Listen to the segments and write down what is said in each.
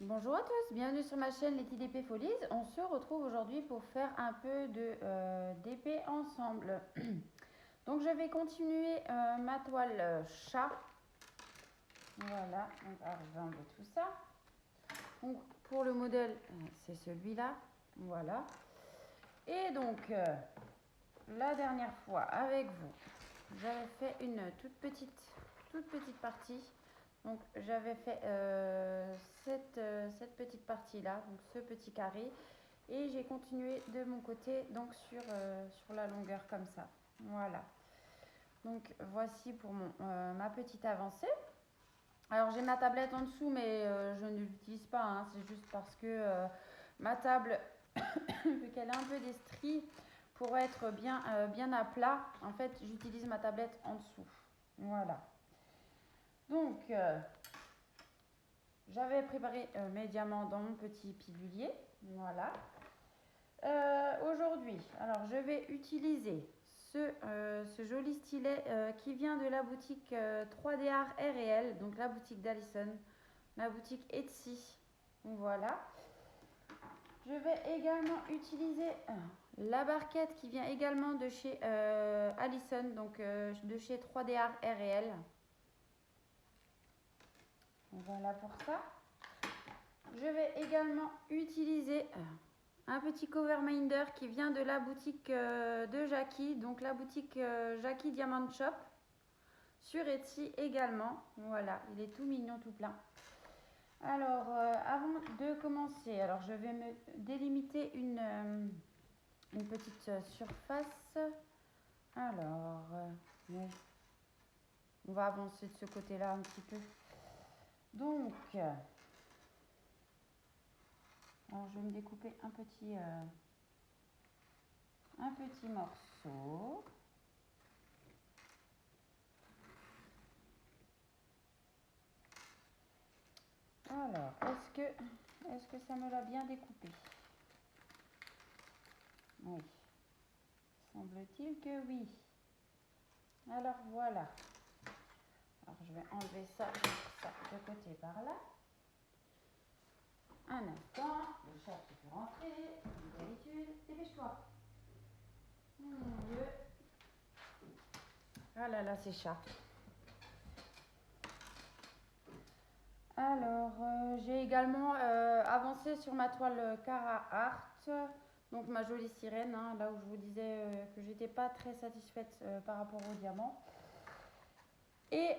Bonjour à tous, bienvenue sur ma chaîne Letty d'épée Folies. On se retrouve aujourd'hui pour faire un peu d'épée ensemble. Donc je vais continuer ma toile chat. Voilà, on va revendre tout ça. Donc pour le modèle, c'est celui-là. Voilà. Et donc la dernière fois avec vous, j'avais fait une toute petite partie. Donc j'avais fait cette petite partie là, donc ce petit carré, et j'ai continué de mon côté donc sur la longueur comme ça. Voilà. Donc voici pour ma petite avancée. Alors j'ai ma tablette en dessous, mais je ne l'utilise pas, hein, c'est juste parce que ma table, vu qu'elle a un peu des stries, pour être bien à plat, en fait j'utilise ma tablette en dessous. Voilà. Donc j'avais préparé mes diamants dans mon petit pilulier. Voilà. Aujourd'hui, alors je vais utiliser ce joli stylet qui vient de la boutique 3D Art R&L, donc la boutique d'Alison, la boutique Etsy. Voilà. Je vais également utiliser la barquette qui vient également de chez Alison, donc de chez 3D Art R&L. Voilà pour ça. Je vais également utiliser un petit cover minder qui vient de la boutique de Jackie, donc la boutique Jackie Diamond Shop, sur Etsy également. Voilà, il est tout mignon, tout plein. Alors, avant de commencer, alors je vais me délimiter une petite surface. Alors, oui. On va avancer de ce côté-là un petit peu. Donc, alors je vais me découper un petit morceau. Alors, est-ce que ça me l'a bien découpé? Oui. Semble-t-il que oui. Alors voilà. Alors je vais enlever ça de côté par là. Un instant, le chat qui peut rentrer, comme d'habitude, dépêche-toi. Mon Dieu. Ah là là, c'est chat. Alors, j'ai également avancé sur ma toile Cara Art, donc ma jolie sirène, hein, là où je vous disais que j'étais pas très satisfaite par rapport au diamant. Et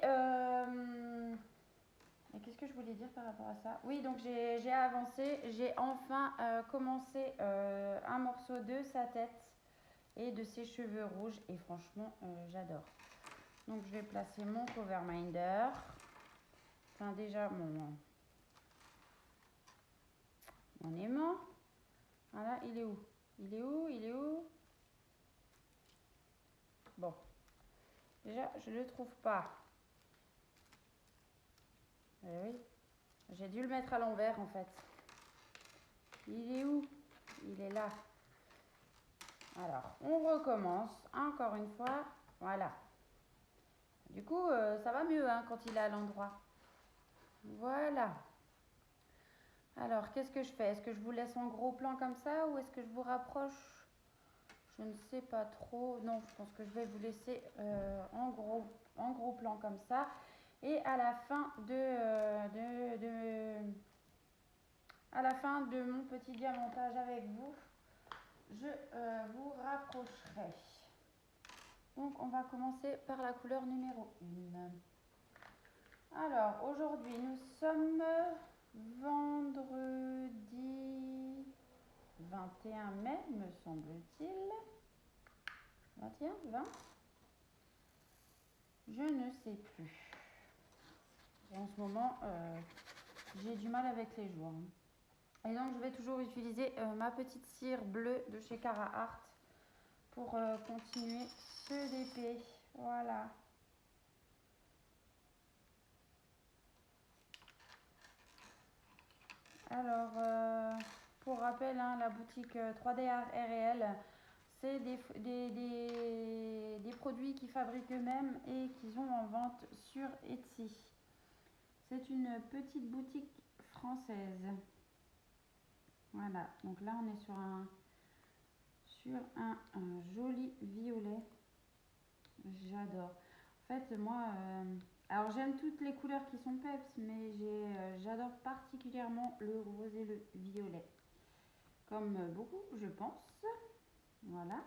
qu'est-ce que je voulais dire par rapport à ça? Oui, donc j'ai avancé, j'ai enfin commencé un morceau de sa tête et de ses cheveux rouges, et franchement, j'adore. Donc je vais placer mon cover minder. Enfin déjà mon aimant. Voilà, il est où? Il est où? Il est où? Bon, déjà je le trouve pas. Oui, j'ai dû le mettre à l'envers en fait. Il est où? Il est là. Alors, on recommence encore une fois. Voilà. Du coup, ça va mieux hein, quand il est à l'endroit. Voilà. Alors, qu'est-ce que je fais? Est-ce que je vous laisse en gros plan comme ça ou est-ce que je vous rapproche? Je ne sais pas trop. Non, je pense que je vais vous laisser en gros plan comme ça. Et à la fin à la fin de mon petit diamantage avec vous, je vous rapprocherai. Donc on va commencer par la couleur numéro 1. Alors aujourd'hui nous sommes vendredi 21 mai me semble-t-il. 21, 20? Je ne sais plus. En ce moment j'ai du mal avec les jours. Et donc je vais toujours utiliser ma petite cire bleue de chez Cara Art pour continuer ce DP. Voilà. Alors, pour rappel, hein, la boutique 3D Art R&L, c'est des produits qu'ils fabriquent eux-mêmes et qu'ils ont en vente sur Etsy. C'est une petite boutique française. Voilà, donc là on est sur un joli violet. J'adore. En fait, moi, alors j'aime toutes les couleurs qui sont peps, mais j'adore particulièrement le rose et le violet. Comme beaucoup, je pense. Voilà.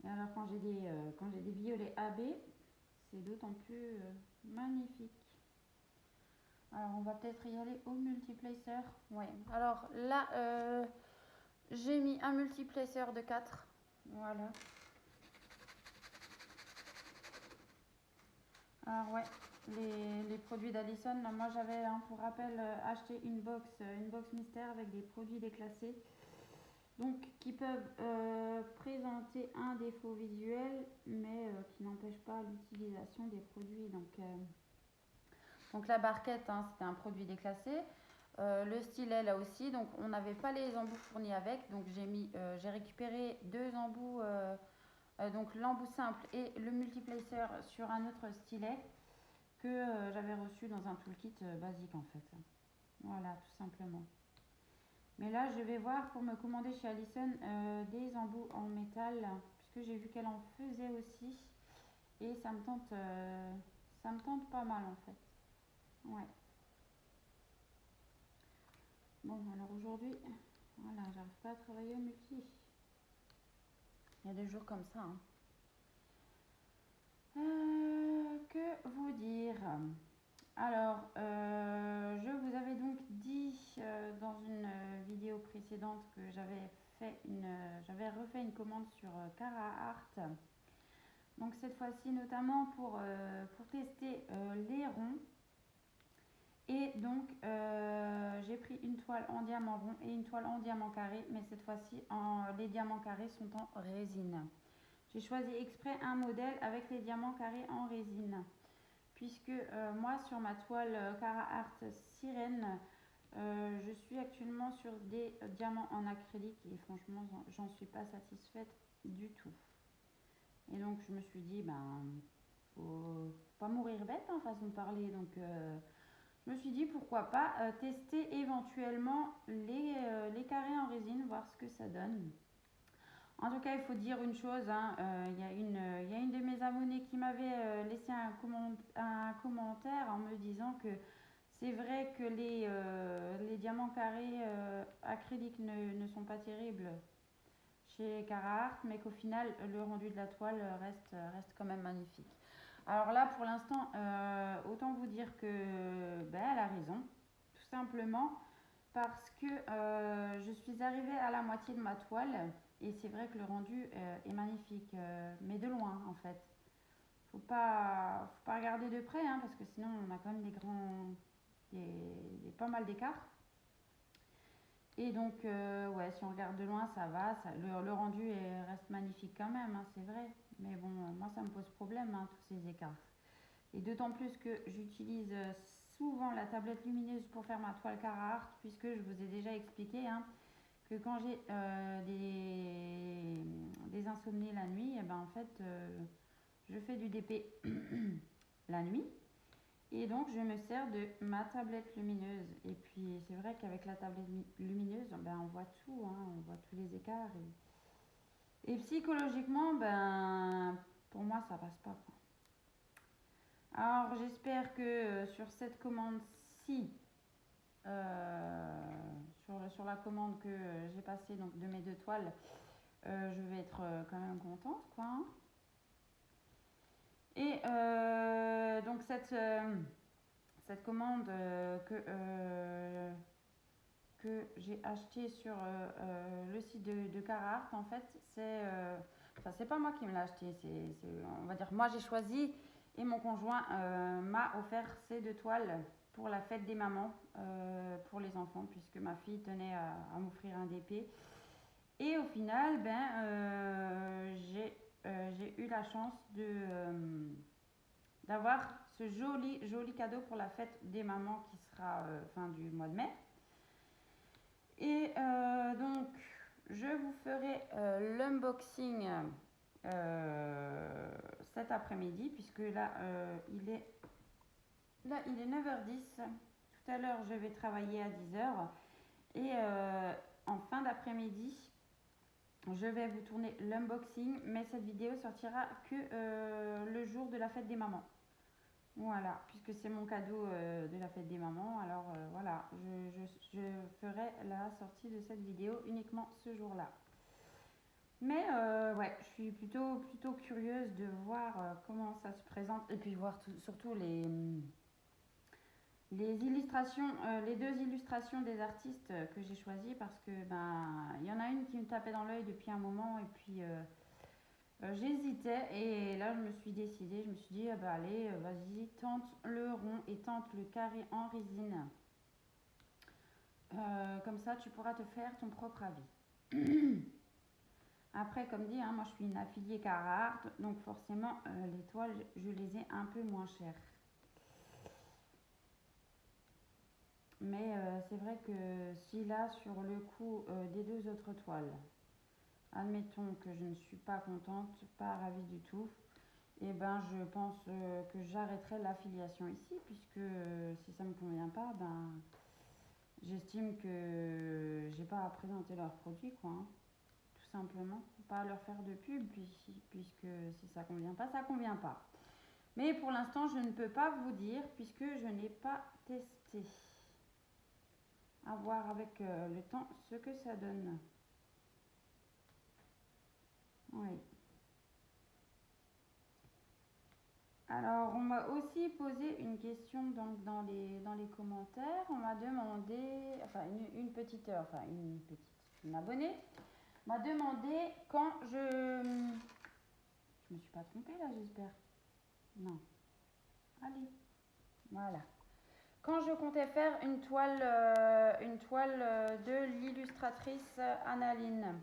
Et alors quand j'ai des violets AB, c'est d'autant plus magnifique. Alors on va peut-être y aller au multiplacer. Ouais. Alors là, j'ai mis un multiplacer de 4. Voilà. Alors ouais, les produits d'Addison, moi j'avais pour rappel acheté une box mystère avec des produits déclassés. Donc qui peuvent présenter un défaut visuel mais qui n'empêche pas l'utilisation des produits. Donc la barquette, hein, c'était un produit déclassé. Le stylet là aussi, donc on n'avait pas les embouts fournis avec, donc j'ai récupéré 2 embouts, donc l'embout simple et le multiplacer sur un autre stylet que j'avais reçu dans un toolkit basique en fait. Voilà, tout simplement. Mais là, je vais voir pour me commander chez Addison des embouts en métal, puisque j'ai vu qu'elle en faisait aussi. Et ça me tente pas mal en fait. Ouais. Bon, alors aujourd'hui, voilà, j'arrive pas à travailler au multi. Il y a des jours comme ça. Hein. Que vous dire? Alors, je vous avais donc dit dans une vidéo précédente que j'avais refait une commande sur Carhartt. Donc cette fois-ci notamment pour tester les ronds. Et donc j'ai pris une toile en diamant rond et une toile en diamant carré, mais cette fois-ci les diamants carrés sont en résine. J'ai choisi exprès un modèle avec les diamants carrés en résine, puisque moi sur ma toile Carhartt Sirène, je suis actuellement sur des diamants en acrylique et franchement j'en suis pas satisfaite du tout. Et donc je me suis dit, faut pas mourir bête, hein, façon de parler, donc je me suis dit pourquoi pas tester éventuellement les carrés en résine, voir ce que ça donne. En tout cas, il faut dire une chose, hein, y a une de mes abonnées qui m'avait laissé un commentaire en me disant que c'est vrai que les diamants carrés acryliques ne sont pas terribles chez Carhartt, mais qu'au final, le rendu de la toile reste quand même magnifique. Alors là, pour l'instant, autant vous dire que elle a raison, tout simplement parce que je suis arrivée à la moitié de ma toile et c'est vrai que le rendu est magnifique, mais de loin en fait. Faut pas regarder de près, hein, parce que sinon on a quand même pas mal d'écart. Et donc, ouais, si on regarde de loin, ça va. Le rendu reste magnifique quand même, hein, c'est vrai. Mais bon, moi, ça me pose problème, hein, tous ces écarts. Et d'autant plus que j'utilise souvent la tablette lumineuse pour faire ma toile Carhartt, puisque je vous ai déjà expliqué hein, que quand j'ai des insomnies la nuit, et en fait, je fais du DP la nuit. Et donc je me sers de ma tablette lumineuse. Et puis c'est vrai qu'avec la tablette lumineuse, on voit tout, hein, on voit tous les écarts. Et psychologiquement, pour moi, ça passe pas. Quoi. Alors j'espère que sur cette commande-ci, sur la commande que j'ai passée donc, de mes 2 toiles, je vais être quand même contente. Quoi, hein. Et donc cette commande que j'ai achetée sur le site de Carhartt, en fait, c'est pas moi qui me l'ai acheté, on va dire, moi j'ai choisi et mon conjoint m'a offert ces 2 toiles pour la fête des mamans pour les enfants, puisque ma fille tenait à m'offrir un DP. Et au final, j'ai eu la chance d'avoir ce joli cadeau pour la fête des mamans qui sera fin du mois de mai. Et donc, je vous ferai l'unboxing cet après-midi, puisque là, il est 9h10, tout à l'heure, je vais travailler à 10 heures. Et en fin d'après-midi, je vais vous tourner l'unboxing, mais cette vidéo sortira que le jour de la fête des mamans. Voilà, puisque c'est mon cadeau de la fête des mamans, alors voilà, je ferai la sortie de cette vidéo uniquement ce jour-là. Mais ouais, je suis plutôt curieuse de voir comment ça se présente et puis voir surtout les illustrations, les deux illustrations des artistes que j'ai choisies parce que ben il y en a une qui me tapait dans l'œil depuis un moment et puis j'hésitais et là je me suis décidée, je me suis dit ah bah allez vas-y tente le rond et tente le carré en résine. Comme ça tu pourras te faire ton propre avis. Après comme dit, hein, moi je suis une affiliée Carhartt donc forcément les toiles je les ai un peu moins chères. Mais c'est vrai que si là, sur le coup des deux autres toiles, admettons que je ne suis pas contente, pas ravie du tout, et ben je pense que j'arrêterai l'affiliation ici, puisque si ça ne me convient pas, ben j'estime que j'ai pas à présenter leurs produits, quoi, hein, tout simplement. Pas à leur faire de pub, puisque si ça convient pas, ça convient pas. Mais pour l'instant, je ne peux pas vous dire, puisque je n'ai pas testé. À voir avec le temps ce que ça donne. Oui. Alors, on m'a aussi posé une question donc, dans les commentaires. On m'a demandé, enfin une abonnée m'a demandé quand je me suis pas trompée là, j'espère. Non. Allez. Voilà. Quand je comptais faire une toile de l'illustratrice Annaline.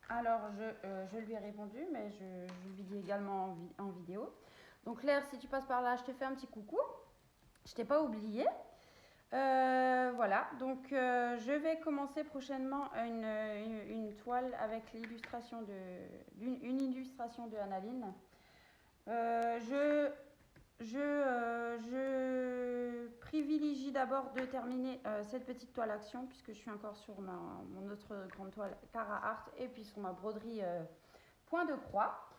Alors, je lui ai répondu, mais je lui dis également en vidéo. Donc, Claire, si tu passes par là, je te fais un petit coucou. Je t'ai pas oublié. Voilà, donc je vais commencer prochainement une toile avec l'illustration une illustration de Annaline. Je privilégie d'abord de terminer cette petite toile action puisque je suis encore sur mon autre grande toile Carhartt et puis sur ma broderie point de croix.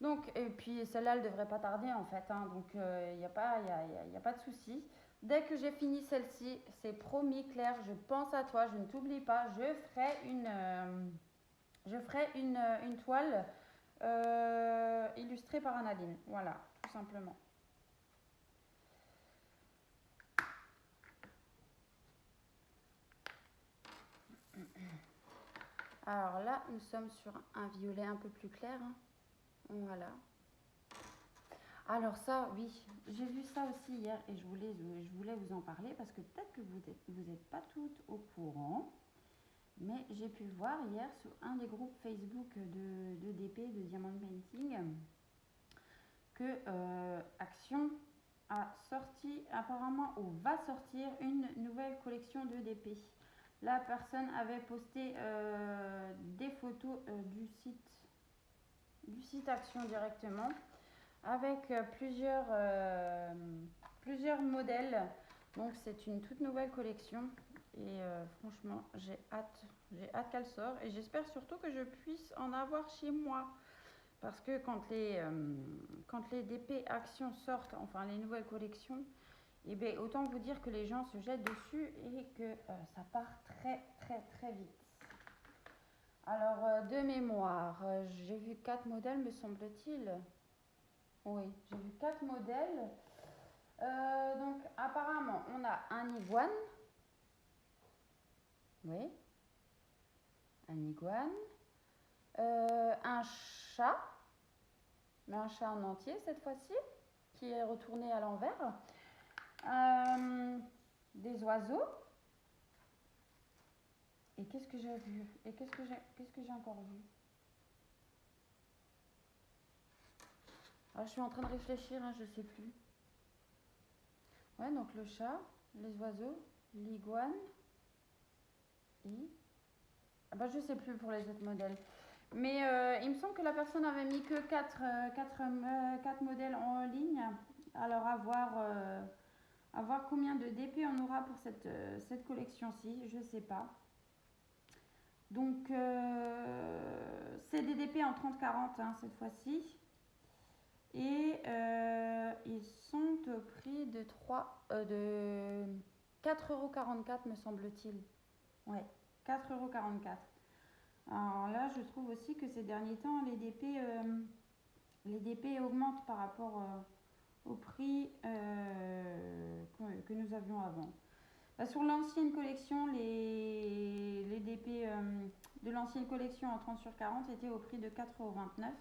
Donc, et puis celle-là, elle ne devrait pas tarder en fait, hein, donc il n'y a pas de souci. Dès que j'ai fini celle-ci, c'est promis Claire, je pense à toi, je ne t'oublie pas, je ferai une toile illustrée par Annaline, voilà, tout simplement. Alors là, nous sommes sur un violet un peu plus clair. Hein. Voilà. Alors ça, oui, j'ai vu ça aussi hier et je voulais vous en parler parce que peut-être que vous êtes pas toutes au courant. Mais j'ai pu voir hier sur un des groupes Facebook de DP, de Diamond Painting, que Action a sorti apparemment ou va sortir une nouvelle collection de DP. La personne avait posté des photos du site Action directement avec plusieurs modèles. Donc c'est une toute nouvelle collection et franchement j'ai hâte qu'elle sorte et j'espère surtout que je puisse en avoir chez moi. Parce que quand les DP Action sortent, enfin les nouvelles collections, et bien autant vous dire que les gens se jettent dessus et que ça part très vite. Alors de mémoire, j'ai vu 4 modèles me semble-t-il. Oui, j'ai vu 4 modèles. Donc apparemment on a un iguane. Oui. Un iguane. Un chat. Mais un chat en entier cette fois-ci, qui est retourné à l'envers. Des oiseaux. Et qu'est-ce que j'ai vu? Et qu'est-ce que j'ai encore vu? Alors, je suis en train de réfléchir, hein, je sais plus. Ouais, donc le chat, les oiseaux, l'iguane et... Ah bah, je sais plus pour les autres modèles. Mais il me semble que la personne avait mis que 4 modèles en ligne. Alors à voir À voir combien de DP on aura pour cette collection-ci, je sais pas. Donc, c'est des DP en 30-40 hein, cette fois-ci. Et ils sont au prix de 4,44 € me semble-t-il. Ouais, 4,44 €. Alors là, je trouve aussi que ces derniers temps, les DP augmentent par rapport au prix que nous avions avant. Bah, sur l'ancienne collection, les DP de l'ancienne collection en 30/40 étaient au prix de 4,29 €.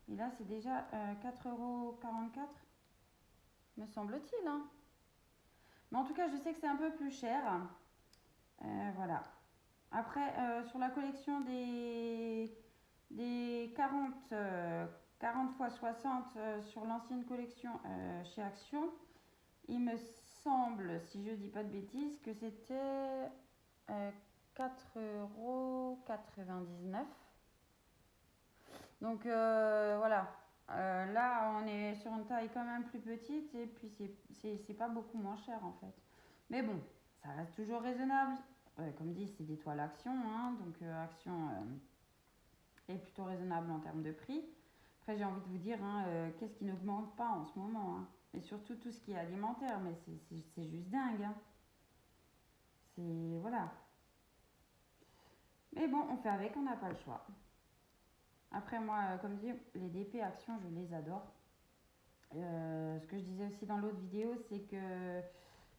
Et là, c'est déjà 4,44 €, me semble-t-il. Hein. Mais en tout cas, je sais que c'est un peu plus cher. Voilà. Après, sur la collection des 40 x 60 sur l'ancienne collection chez Action, il me semble, si je dis pas de bêtises, que c'était 4,99 €. Donc voilà. Là, on est sur une taille quand même plus petite et puis c'est pas beaucoup moins cher en fait. Mais bon, ça reste toujours raisonnable. Comme dit, c'est des toiles Action, hein, donc Action est plutôt raisonnable en termes de prix. Après, j'ai envie de vous dire, hein, qu'est-ce qui n'augmente pas en ce moment hein. Et surtout tout ce qui est alimentaire, mais c'est juste dingue. Hein. C'est. Voilà. Mais bon, on fait avec, on n'a pas le choix. Après, moi, comme dit, les DP Action, je les adore. Ce que je disais aussi dans l'autre vidéo, c'est que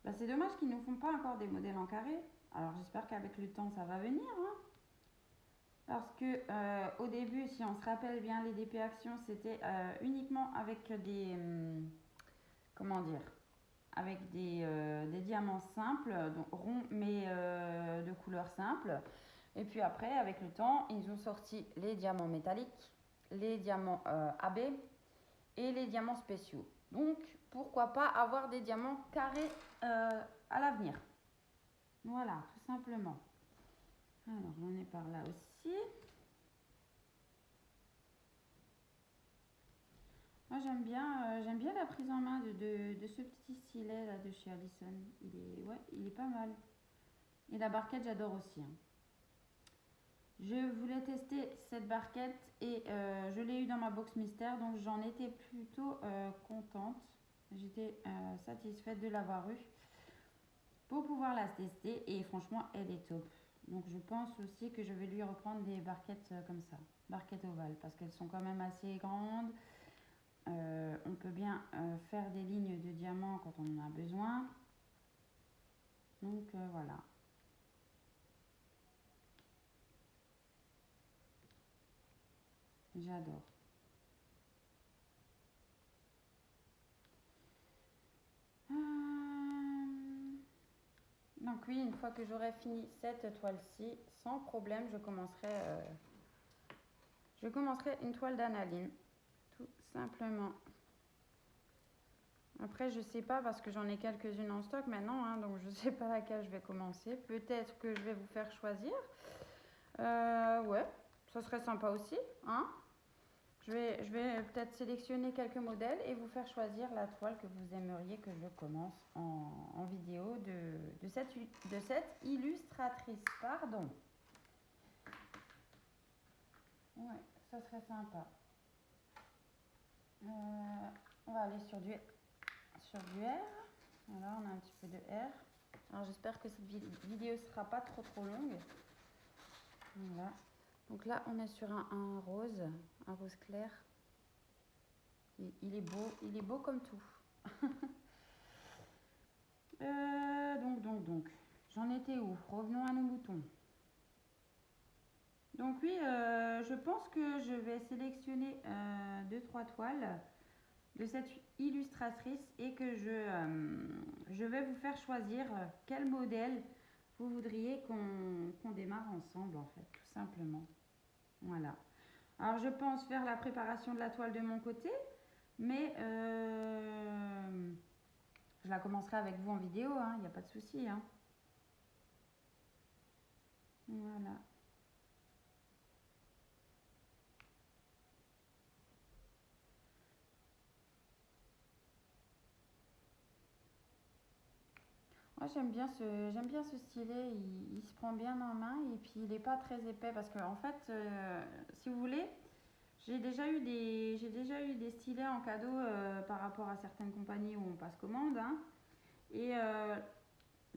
bah, c'est dommage qu'ils ne nous font pas encore des modèles en carré. Alors, j'espère qu'avec le temps, ça va venir. Hein. Parce que au début, si on se rappelle bien, les DP Action, c'était uniquement avec des. Comment dire, avec des diamants simples, donc ronds, mais de couleur simple. Et puis après, avec le temps, ils ont sorti les diamants métalliques, les diamants AB et les diamants spéciaux. Donc, pourquoi pas avoir des diamants carrés à l'avenir. Voilà, tout simplement. Alors, j'en ai par là aussi. Moi, j'aime bien la prise en main de ce petit stylet là de chez Allison. Il est pas mal. Et la barquette, j'adore aussi. Hein. Je voulais tester cette barquette et je l'ai eu dans ma box mystère, donc j'en étais plutôt contente. J'étais satisfaite de l'avoir eue pour pouvoir la tester et franchement, elle est top. Donc je pense aussi que je vais lui reprendre des barquettes comme ça, barquettes ovales, parce qu'elles sont quand même assez grandes. On peut bien faire des lignes de diamants quand on en a besoin. Donc voilà. J'adore. Donc oui, une fois que j'aurai fini cette toile-ci, sans problème, je commencerai une toile d'analine, tout simplement. Après, je sais pas parce que j'en ai quelques-unes en stock maintenant, hein, donc je sais pas laquelle je vais commencer. Peut-être que je vais vous faire choisir. Ouais, ça serait sympa aussi, hein. Je vais peut-être sélectionner quelques modèles et vous faire choisir la toile que vous aimeriez que je commence en vidéo de cette illustratrice. Pardon. Ouais, ça serait sympa. On va aller sur du R. Voilà, on a un petit peu de R. Alors j'espère que cette vidéo sera pas trop longue. Voilà. Donc là, on est sur un rose clair. Il est beau comme tout. Donc, j'en étais où? Revenons à nos moutons. Donc oui, je pense que je vais sélectionner 2-3 toiles de cette illustratrice et que je vais vous faire choisir quel modèle vous voudriez qu'on démarre ensemble en fait, tout simplement. Voilà. Alors je pense faire la préparation de la toile de mon côté, mais je la commencerai avec vous en vidéo, il n'y a pas de souci. Hein. Voilà. Moi j'aime bien ce stylet, il se prend bien en main et puis il n'est pas très épais parce que en fait, si vous voulez, j'ai déjà eu des stylets en cadeau par rapport à certaines compagnies où on passe commande, hein, et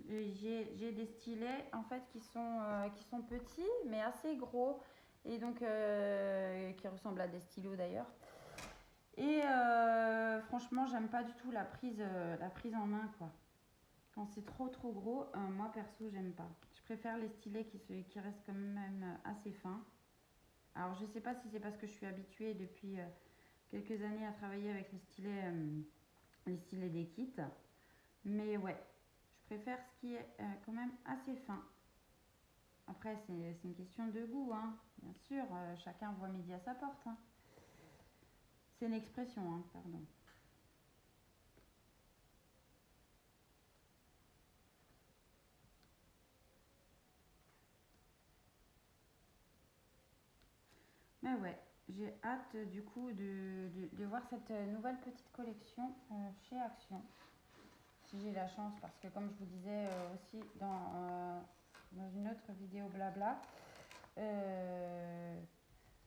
j'ai des stylets en fait qui sont petits mais assez gros et donc qui ressemblent à des stylos d'ailleurs. Et franchement, j'aime pas du tout la prise en main quoi. Quand c'est trop gros, moi perso, j'aime pas. Je préfère les stylets qui restent quand même assez fins. Alors, je sais pas si c'est parce que je suis habituée depuis quelques années à travailler avec les stylets des kits. Mais ouais, je préfère ce qui est quand même assez fin. Après, c'est une question de goût, hein. Bien sûr, chacun voit midi à sa porte, hein. C'est une expression, hein, pardon. Mais ouais, j'ai hâte du coup de voir cette nouvelle petite collection chez Action. Si j'ai la chance, parce que comme je vous disais aussi dans une autre vidéo blabla, mais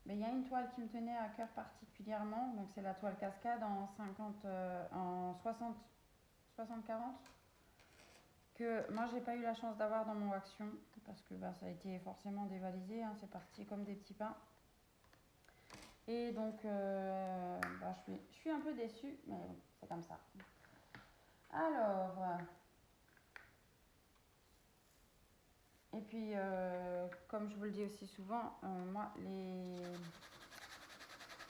il y a une toile qui me tenait à cœur particulièrement, donc c'est la toile cascade en 50, en 60-40, que moi j'ai pas eu la chance d'avoir dans mon Action, parce que bah, ça a été forcément dévalisé, hein, c'est parti comme des petits pains. Et donc bah, je suis un peu déçue, mais bon, c'est comme ça. Alors, et puis comme je vous le dis aussi souvent, moi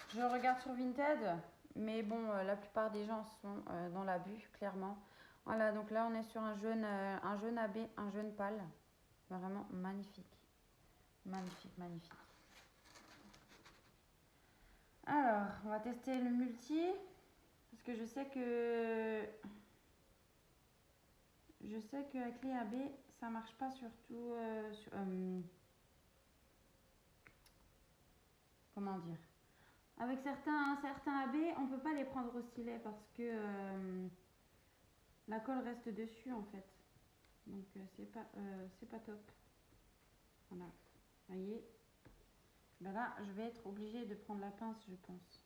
je regarde sur Vinted, mais bon, la plupart des gens sont dans l'abus, clairement. Voilà, donc là on est sur un jaune AB, un jaune pâle, vraiment magnifique, magnifique. Alors, on va tester le multi, parce que je sais qu'avec les AB, ça marche pas surtout comment dire. Avec certains AB, on peut pas les prendre au stylet parce que la colle reste dessus en fait. Donc c'est pas top. Voilà. Vous voyez. Ben là, je vais être obligée de prendre la pince, je pense.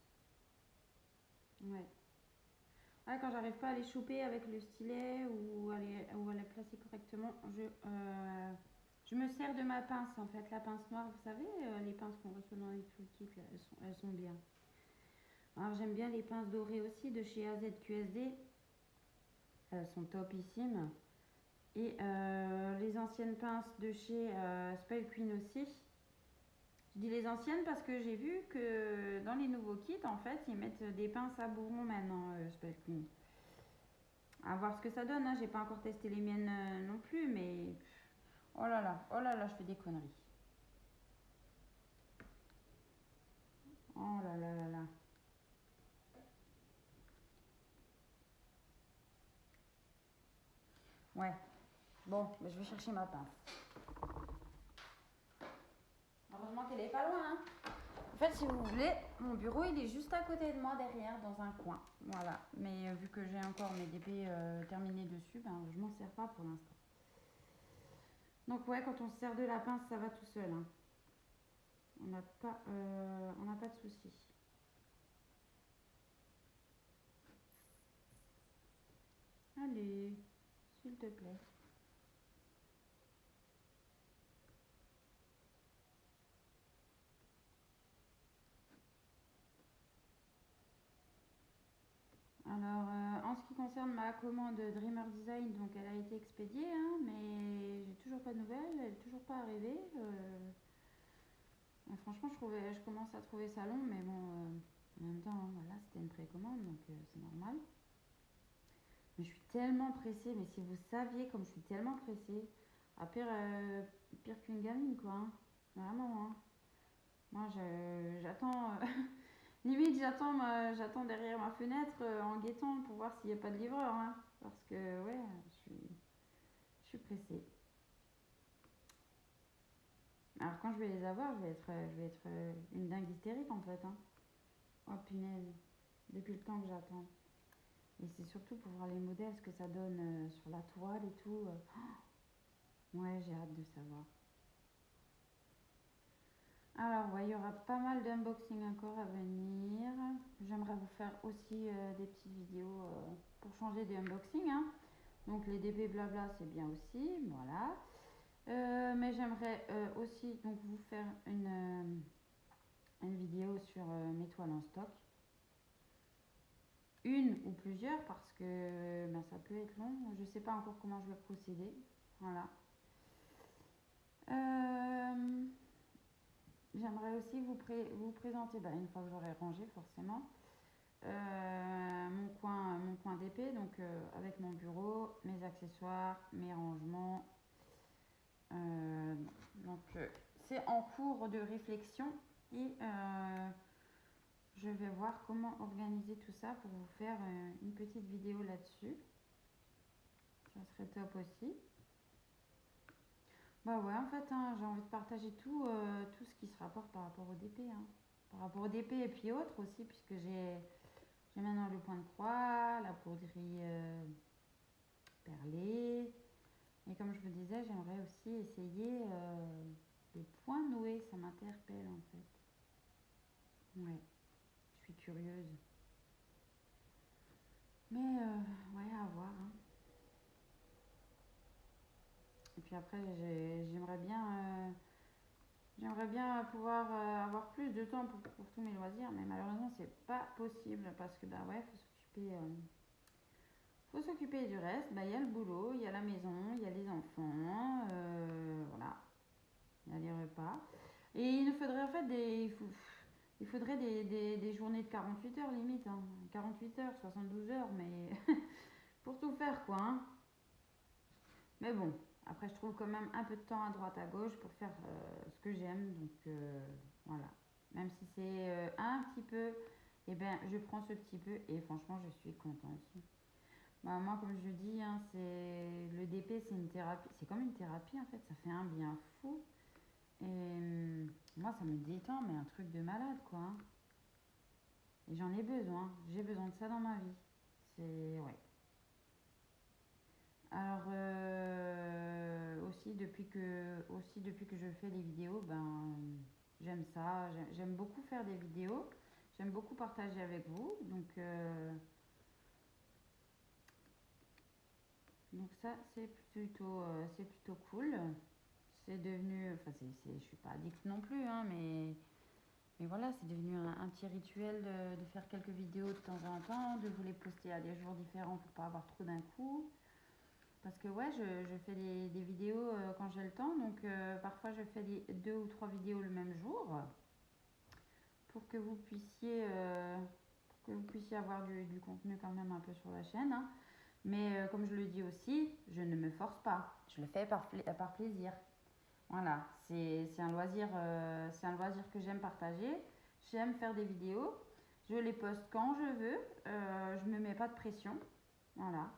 Ouais. Ouais, quand j'arrive pas à les choper avec le stylet ou à les placer correctement, je me sers de ma pince en fait. La pince noire, vous savez, les pinces qu'on reçoit dans les full kits, là, elles sont bien. Alors j'aime bien les pinces dorées aussi de chez AZQSD. Elles sont topissimes. Et les anciennes pinces de chez Spell Queen aussi. Je dis les anciennes parce que j'ai vu que dans les nouveaux kits, en fait, ils mettent des pinces à bourron maintenant, Spell Queen. À voir ce que ça donne, hein. J'ai pas encore testé les miennes non plus, mais oh là là, je fais des conneries. Oh là là là là. Ouais. Bon, bah, je vais chercher ma pince. Heureusement qu'elle est pas loin, hein. En fait, si vous voulez, mon bureau, il est juste à côté de moi, derrière, dans un coin. Voilà. Mais vu que j'ai encore mes DP terminés dessus, ben, je m'en sers pas pour l'instant. Donc ouais, quand on se sert de la pince, ça va tout seul, hein. On n'a pas de soucis. Allez, s'il te plaît. Alors, en ce qui concerne ma commande Dreamer Design, donc elle a été expédiée, hein, mais j'ai toujours pas de nouvelles, elle est toujours pas arrivée. Franchement, je commence à trouver ça long, mais bon, en même temps, hein, voilà, c'était une précommande, donc c'est normal. Mais je suis tellement pressée, mais si vous saviez comme je suis tellement pressée, à pire qu'une gamine, quoi, hein. Vraiment, hein. Moi, j'attends, limite, j'attends derrière ma fenêtre en guettant pour voir s'il n'y a pas de livreur, hein. Parce que, ouais, je suis pressée. Alors, quand je vais les avoir, je vais être une dingue hystérique, en fait, hein. Oh, punaise, depuis le temps que j'attends. Et c'est surtout pour voir les modèles, ce que ça donne sur la toile et tout. Ouais, j'ai hâte de savoir. Alors, ouais, il y aura pas mal d'unboxing encore à venir. J'aimerais vous faire aussi des petites vidéos pour changer des unboxings, hein. Donc les DP blabla, c'est bien aussi, voilà. Mais j'aimerais aussi donc vous faire une vidéo sur mes toiles en stock. Une ou plusieurs parce que ben, ça peut être long. Je sais pas encore comment je vais procéder. Voilà. J'aimerais aussi vous présenter, ben, une fois que j'aurai rangé forcément, mon coin d'épée, donc avec mon bureau, mes accessoires, mes rangements. Donc c'est en cours de réflexion et je vais voir comment organiser tout ça pour vous faire une petite vidéo là-dessus. Ça serait top aussi. Bah ouais, en fait, hein, j'ai envie de partager tout ce qui se rapporte par rapport au DP, hein. Par rapport au DP et puis autres aussi, puisque j'ai maintenant le point de croix, la broderie perlée. Et comme je vous disais, j'aimerais aussi essayer les points noués, ça m'interpelle en fait. Ouais, je suis curieuse. Mais ouais, à voir, hein. Et puis après, j'aimerais bien pouvoir avoir plus de temps pour tous mes loisirs, mais malheureusement, c'est pas possible parce que bah ouais, faut s'occuper du reste. Bah il y a le boulot, il y a la maison, il y a les enfants, voilà, il y a les repas. Et il nous faudrait en fait il faudrait des journées de 48 heures limite, hein. 48 heures, 72 heures, mais pour tout faire quoi, hein. Mais bon, après je trouve quand même un peu de temps à droite à gauche pour faire ce que j'aime, donc voilà. Même si c'est un petit peu, eh ben je prends ce petit peu et franchement je suis contente. Bah, moi comme je dis, hein, c'est le DP c'est une thérapie, c'est comme une thérapie en fait, ça fait un bien fou. Et moi ça me détend mais un truc de malade quoi, hein. Et j'en ai besoin, j'ai besoin de ça dans ma vie. C'est ouais. Alors aussi depuis que je fais des vidéos, ben j'aime ça, j'aime beaucoup faire des vidéos, j'aime beaucoup partager avec vous, donc ça c'est plutôt cool. C'est devenu, enfin je suis pas addict non plus, hein, mais voilà, c'est devenu un petit rituel de faire quelques vidéos de temps en temps, de vous les poster à des jours différents pour pas avoir trop d'un coup. Parce que ouais, je fais des vidéos quand j'ai le temps, donc parfois je fais deux ou trois vidéos le même jour pour que vous puissiez avoir du contenu quand même un peu sur la chaîne, hein. Mais comme je le dis aussi, je ne me force pas, je le fais par plaisir. Voilà, c'est un loisir que j'aime partager, j'aime faire des vidéos, je les poste quand je veux, je ne me mets pas de pression, voilà.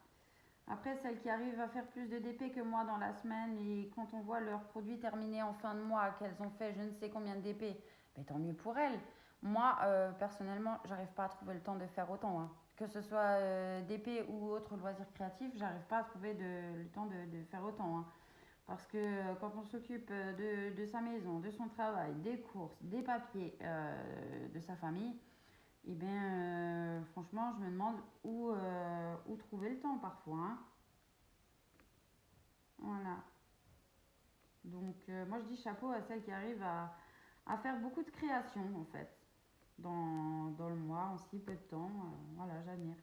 Après, celles qui arrivent à faire plus de DP que moi dans la semaine et quand on voit leurs produits terminés en fin de mois, qu'elles ont fait je ne sais combien de DP, ben, tant mieux pour elles. Moi, personnellement, j'arrive pas à trouver le temps de faire autant, hein. Que ce soit DP ou autre loisir créatif, j'arrive pas à trouver le temps de faire autant, hein. Parce que quand on s'occupe de sa maison, de son travail, des courses, des papiers, de sa famille, et bien, franchement, je me demande où trouver le temps parfois, hein. Voilà. Donc, moi, je dis chapeau à celles qui arrivent à faire beaucoup de créations, en fait, dans le mois, en si peu de temps. Voilà, j'admire.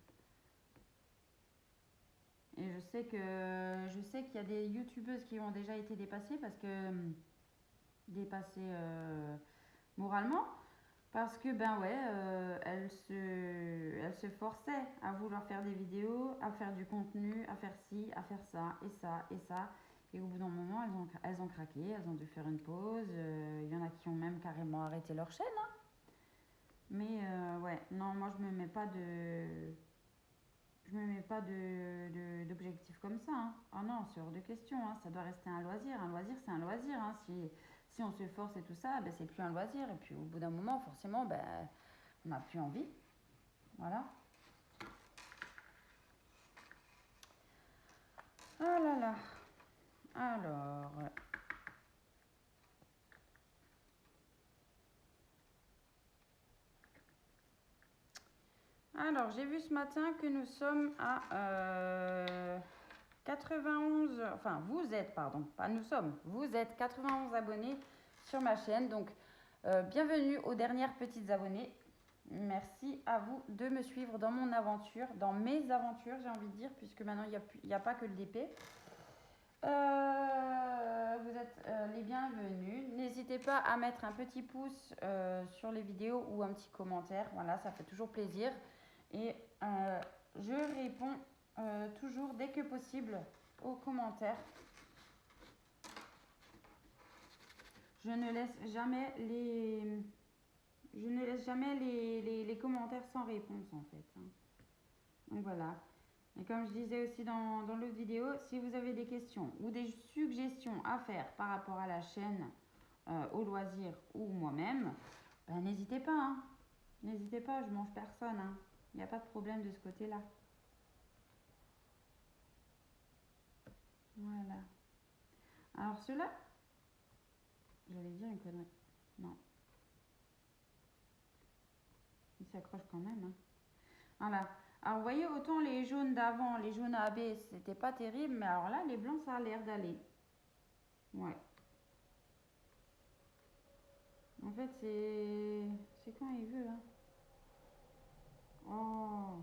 Et je sais qu'il y a des youtubeuses qui ont déjà été dépassées parce que dépassées moralement. Parce que ben ouais, elle se forçait à vouloir faire des vidéos, à faire du contenu, à faire ci, à faire ça, et ça, et ça. Et au bout d'un moment, elles ont craqué, elles ont dû faire une pause. Il y en a qui ont même carrément arrêté leur chaîne, hein. Mais ouais, non, moi je me mets pas d'objectif comme ça, hein. Ah non, c'est hors de question, hein. Ça doit rester un loisir. Un loisir, c'est un loisir, hein. Si on se force et tout ça, ben, c'est plus un loisir. Et puis au bout d'un moment, forcément, ben, on n'a plus envie. Voilà. Ah là là. Alors. Alors, j'ai vu ce matin que nous sommes à 91, enfin vous êtes, pardon, pas nous sommes, vous êtes 91 abonnés sur ma chaîne. Donc, bienvenue aux dernières petites abonnées. Merci à vous de me suivre dans mon aventure, dans mes aventures, j'ai envie de dire, puisque maintenant il n'y a pas que le DP. Vous êtes les bienvenus. N'hésitez pas à mettre un petit pouce sur les vidéos ou un petit commentaire. Voilà, ça fait toujours plaisir. Et je réponds toujours dès que possible aux commentaires. Je ne laisse jamais les commentaires sans réponse en fait. Donc voilà. Et comme je disais aussi dans l'autre vidéo, si vous avez des questions ou des suggestions à faire par rapport à la chaîne, au loisir ou moi-même, ben, n'hésitez pas. Hein. N'hésitez pas, je mange personne. Hein. Il n'y a pas de problème de ce côté-là. Voilà. Alors ceux-là, j'allais dire une connerie. Non. Ils s'accrochent quand même. Hein. Voilà. Alors vous voyez, autant les jaunes d'avant, les jaunes AB, c'était pas terrible, mais alors là, les blancs, ça a l'air d'aller. Ouais. En fait, c'est quand il veut, là. Oh.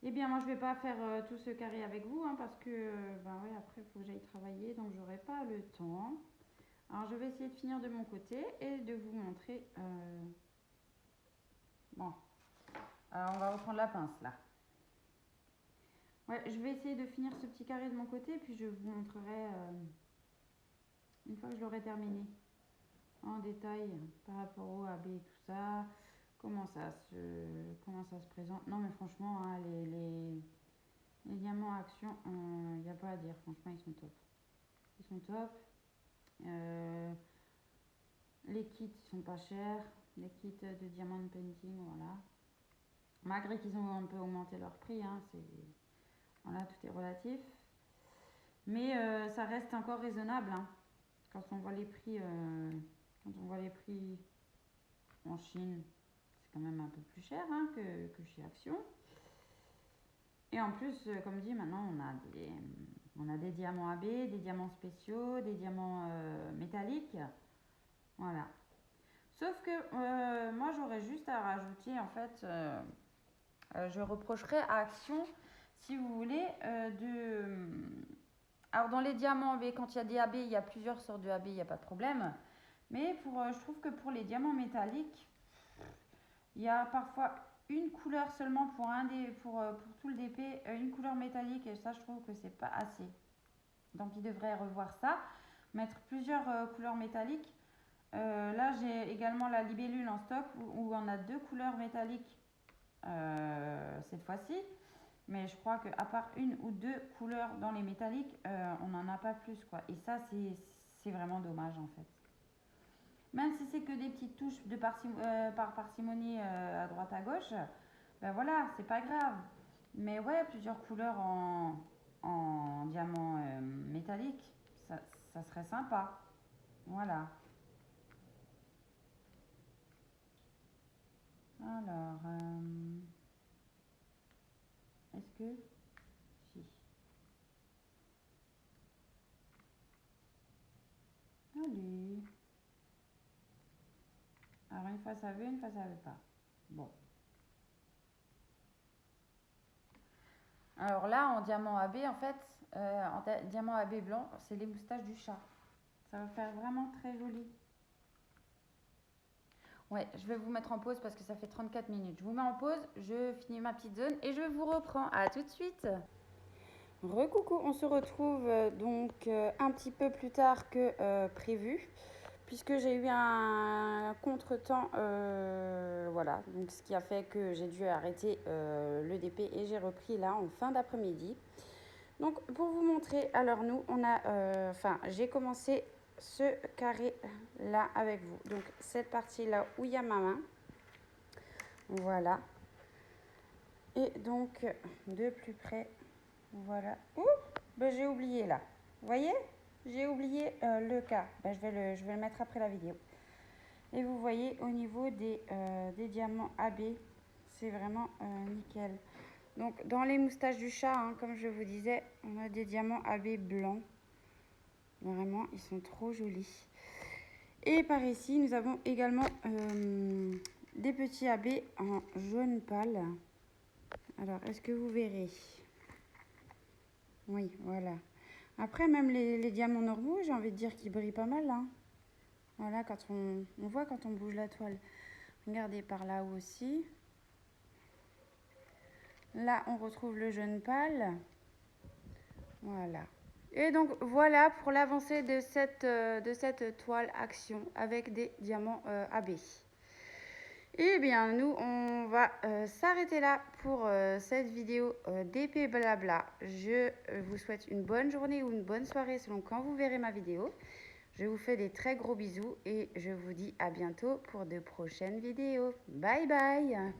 Eh bien, moi, je vais pas faire tout ce carré avec vous, hein, parce que, ben ouais, après, il faut que j'aille travailler, donc j'aurai pas le temps. Alors, je vais essayer de finir de mon côté et de vous montrer. Bon. Alors, on va reprendre la pince, là. Ouais, je vais essayer de finir ce petit carré de mon côté, puis je vous montrerai une fois que je l'aurai terminé en détail par rapport au AB et tout ça, comment ça se présente. Non, mais franchement, hein, les diamants Action, il n'y a pas à dire, franchement, ils sont top. Ils sont top. Les kits, ils sont pas chers. Les kits de diamant painting, voilà. Malgré qu'ils ont un peu augmenté leur prix, hein, voilà, tout est relatif. Mais ça reste encore raisonnable, hein, quand on voit les prix. Quand on voit les prix en Chine, c'est quand même un peu plus cher, hein, que chez Action. Et en plus, comme dit, maintenant on a des diamants AB, des diamants spéciaux, des diamants métalliques. Voilà. Sauf que moi j'aurais juste à rajouter, en fait, je reprocherais à Action, si vous voulez, alors dans les diamants AB, quand il y a des AB, il y a plusieurs sortes de AB, il n'y a pas de problème. Mais je trouve que pour les diamants métalliques, il y a parfois une couleur seulement pour tout le DP, une couleur métallique, et ça je trouve que c'est pas assez. Donc ils devraient revoir ça, mettre plusieurs couleurs métalliques. Là j'ai également la libellule en stock où on a 2 couleurs métalliques cette fois-ci. Mais je crois qu'à part une ou 2 couleurs dans les métalliques, on n'en a pas plus, quoi. Et ça, c'est vraiment dommage, en fait. Même si c'est que des petites touches par parcimonie à droite à gauche, ben voilà, c'est pas grave. Mais ouais, plusieurs couleurs en diamant métallique, ça serait sympa. Voilà. Alors, est-ce que... Si. Allez. Alors, une fois ça veut, une fois ça veut pas. Bon. Alors là, en diamant AB, en fait, diamant AB blanc, c'est les moustaches du chat. Ça va faire vraiment très joli. Ouais, je vais vous mettre en pause parce que ça fait 34 minutes. Je vous mets en pause, je finis ma petite zone et je vous reprends. À tout de suite. Recoucou, on se retrouve donc un petit peu plus tard que prévu, puisque j'ai eu un contretemps, voilà, donc ce qui a fait que j'ai dû arrêter le DP et j'ai repris là en fin d'après-midi. Donc pour vous montrer, alors nous on a, j'ai commencé ce carré là avec vous, donc cette partie là où il y a ma main, voilà. Et donc, de plus près, voilà. Ouh, ben, j'ai oublié là. Vous voyez? J'ai oublié le cas. Ben, je vais le mettre après la vidéo. Et vous voyez, au niveau des diamants AB, c'est vraiment nickel. Donc, dans les moustaches du chat, hein, comme je vous disais, on a des diamants AB blancs. Vraiment, ils sont trop jolis. Et par ici, nous avons également des petits AB en jaune pâle. Alors, est-ce que vous verrez? Oui, voilà. Après, même les diamants normaux, j'ai envie de dire qu'ils brillent pas mal. Hein. Voilà, quand on voit quand on bouge la toile. Regardez par là aussi. Là, on retrouve le jaune pâle. Voilà. Et donc, voilà pour l'avancée de cette toile action avec des diamants AB. Eh bien, nous, on va s'arrêter là pour cette vidéo d'épée blabla. Je vous souhaite une bonne journée ou une bonne soirée selon quand vous verrez ma vidéo. Je vous fais des très gros bisous et je vous dis à bientôt pour de prochaines vidéos. Bye bye!